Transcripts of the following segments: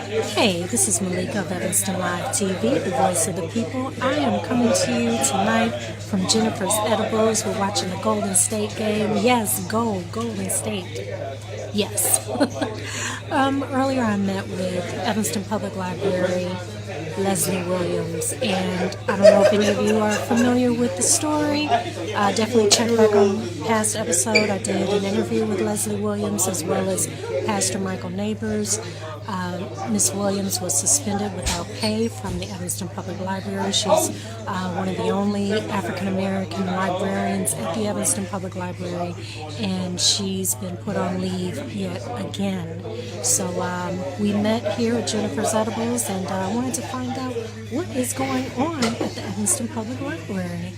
Hey, this is Malika of Evanston Live TV, the voice of the people. I am coming to you tonight from Jennifer's Edibles. We're watching the Golden State game. Yes, Golden State. Yes. Earlier I met with Evanston Public Library, Lesley Williams, and I don't know if any of you are familiar with the story. Definitely check back on past episode. I did an interview with Lesley Williams as well as Pastor Michael Neighbors. Miss Williams was suspended without pay from the Evanston Public Library. She's one of the only African American librarians at the Evanston Public Library, and she's been put on leave yet again. So we met here at Jennifer's Edibles, and I wanted to find out what is going on at the Evanston Public Library.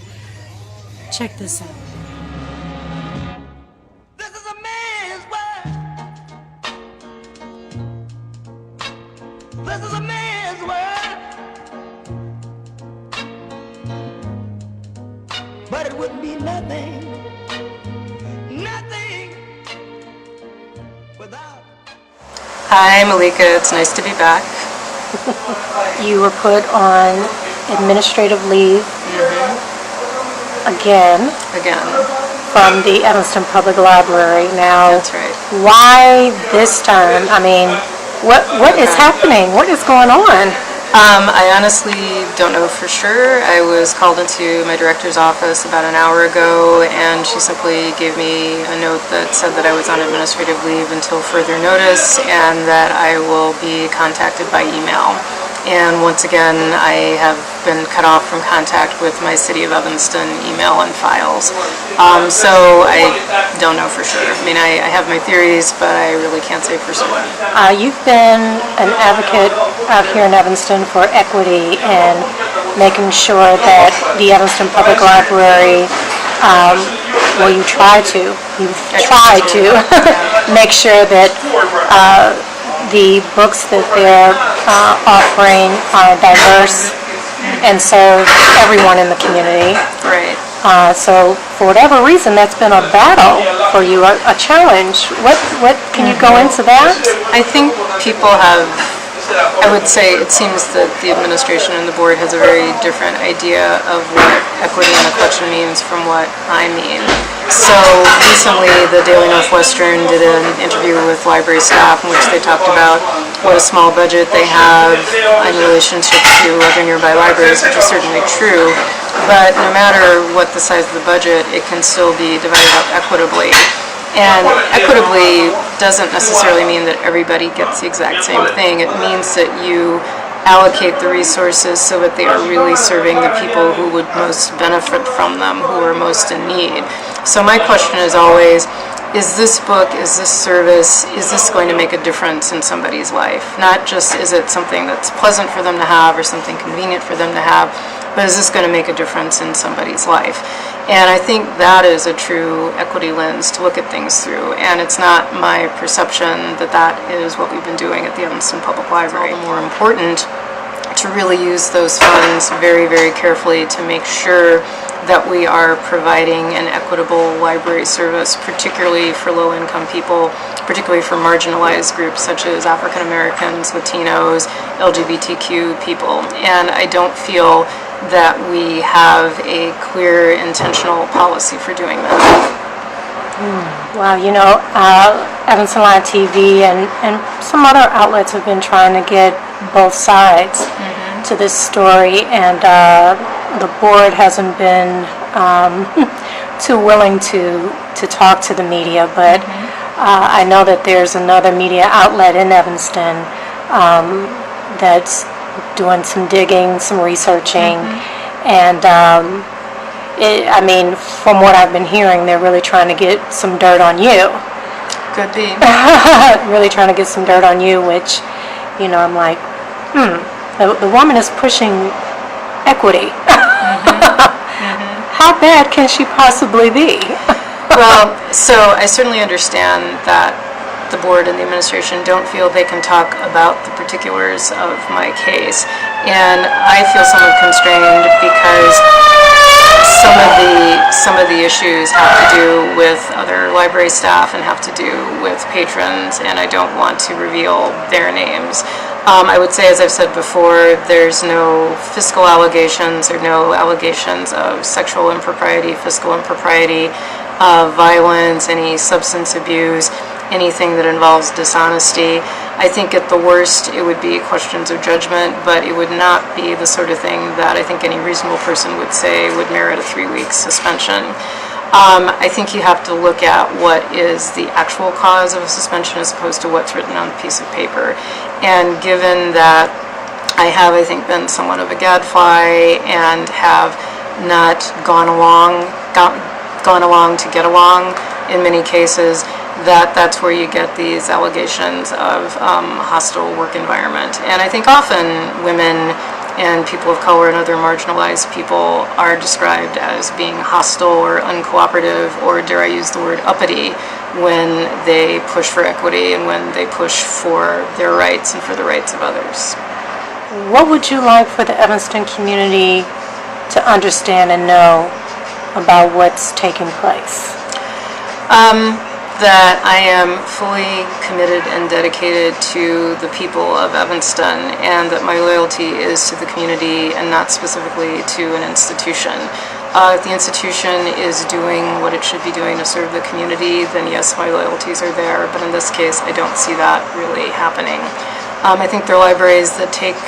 Check this out. This is a man's world, but it wouldn't be nothing without. Hi, Malika. It's nice to be back. You were put on administrative leave again from the Evanston Public Library. Now, that's right. Why this time? I mean, what is happening? What is going on? I honestly don't know for sure. I was called into my director's office about an hour ago, and she simply gave me a note that said that I was on administrative leave until further notice, and that I will be contacted by email. And once again, I have been cut off from contact with my City of Evanston email and files. So I don't know for sure. I mean, I have my theories, but I really can't say for certain. You've been an advocate out here in Evanston for equity and making sure that the Evanston Public Library, you try to make sure that the books that they're offering are diverse and serve everyone in the community. Right. So for whatever reason, that's been a battle for you, a challenge. What can you go into that? I think people have, I would say it seems that the administration and the board has a very different idea of what equity in the collection means from what I mean. So recently the Daily Northwestern did an interview with library staff in which they talked about what a small budget they have in relationship to other nearby libraries, which is certainly true. But no matter what the size of the budget, it can still be divided up equitably. And equitably doesn't necessarily mean that everybody gets the exact same thing. It means that you allocate the resources so that they are really serving the people who would most benefit from them, who are most in need. So my question is always, is this book, is this service, is this going to make a difference in somebody's life? Not just is it something that's pleasant for them to have or something convenient for them to have, but is this going to make a difference in somebody's life? And I think that is a true equity lens to look at things through. And it's not my perception that that is what we've been doing at the Evanston Public Library. It's more important to really use those funds very, very carefully to make sure that we are providing an equitable library service, particularly for low-income people, particularly for marginalized groups such as African Americans, Latinos, LGBTQ people. And I don't feel that we have a clear, intentional policy for doing that. Well, you know, Evanston Live TV and some other outlets have been trying to get both sides to this story, and the board hasn't been too willing to talk to the media, but I know that there's another media outlet in Evanston that's doing some digging, some researching, and I mean, from what I've been hearing, they're really trying to get some dirt on you. Could be. Really trying to get some dirt on you, which, you know, I'm like, the woman is pushing equity. How bad can she possibly be? Well, so I certainly understand that the board and the administration don't feel they can talk about the particulars of my case, and I feel somewhat constrained because some of the issues have to do with other library staff and have to do with patrons, and I don't want to reveal their names. I would say, as I've said before, there's no fiscal allegations or no allegations of sexual impropriety, fiscal impropriety, violence, any substance abuse, anything that involves dishonesty. I think at the worst it would be questions of judgment, but it would not be the sort of thing that I think any reasonable person would say would merit a 3-week suspension. I think you have to look at what is the actual cause of a suspension as opposed to what's written on a piece of paper. And given that I have, I think, been somewhat of a gadfly and have not gone along to get along in many cases, that's where you get these allegations of hostile work environment. And I think often women and people of color and other marginalized people are described as being hostile or uncooperative, or dare I use the word uppity, when they push for equity and when they push for their rights and for the rights of others. What would you like for the Evanston community to understand and know about what's taking place? That I am fully committed and dedicated to the people of Evanston, and that my loyalty is to the community and not specifically to an institution. If the institution is doing what it should be doing to serve the community, then yes, my loyalties are there, but in this case I don't see that really happening. I think there are libraries that take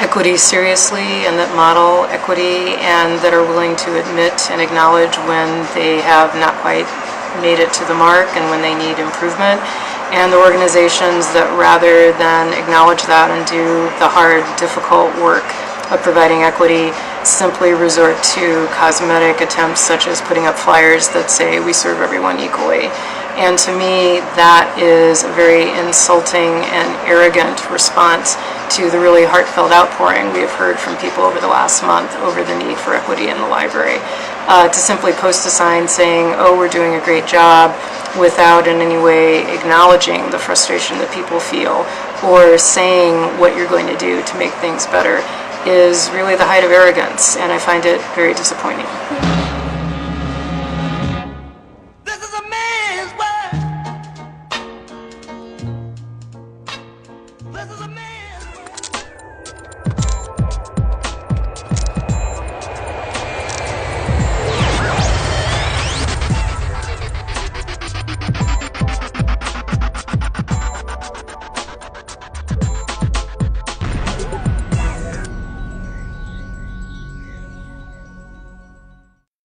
equity seriously and that model equity and that are willing to admit and acknowledge when they have not quite made it to the mark and when they need improvement, and the organizations that rather than acknowledge that and do the hard, difficult work of providing equity simply resort to cosmetic attempts such as putting up flyers that say we serve everyone equally. And to me, that is a very insulting and arrogant response to the really heartfelt outpouring we have heard from people over the last month over the need for equity in the library. To simply post a sign saying, oh, we're doing a great job, without in any way acknowledging the frustration that people feel or saying what you're going to do to make things better is really the height of arrogance, and I find it very disappointing.